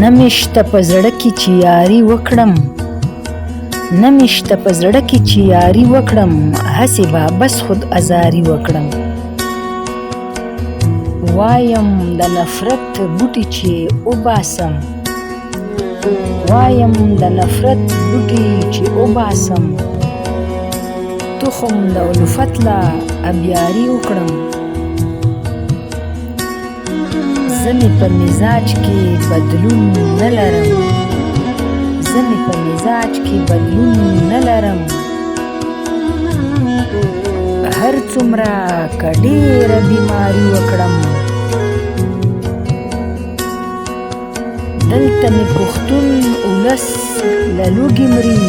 نه مې شته په زړه کې چې یاري وکړم، نه مې شته په زړه کې چې یاري وکړم، هسې به بس خود ازاري وکړم. وایم د نفرت بوټي چې وباسم، وایم د نفرت بوټي چې وباسم، تخم د الفت له ابیاري وکړم. زه مې په مزاج کې بدلون نه لرم، زه مې په مزاج کې بدلون نه لرم. هر څومره که ډېره بیماري وکړم، دلته مې پښتون اولس له لوږې مري،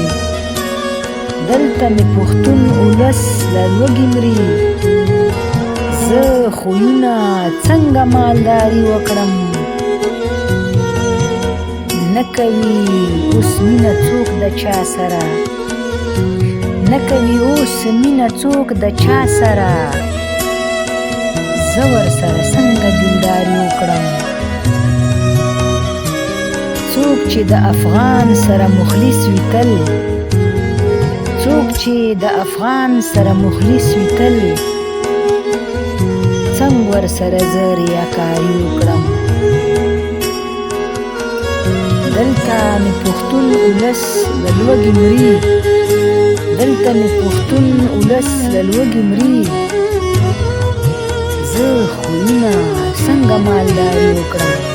دلته مې پښتون اولس له لوږې مري. زه خویونه څنګه مالداري وکړم، نه کوي اوس مینه څوک د چا سره، نه کوي اوس مینه څوک د چا سره. زه ورسره څنګه دلداري وکړم، څوک چې د افغان سره مخلص وي تل، څوک چې د افغان سره مخلص وي تل، څنګه ورسره زه ریاکاري وکړم. دلته مې پښتون اولس له لوږې مري، دلته مې پښتون اولس له لوږې مري. زه خویونه څنګه مالداري وکړم.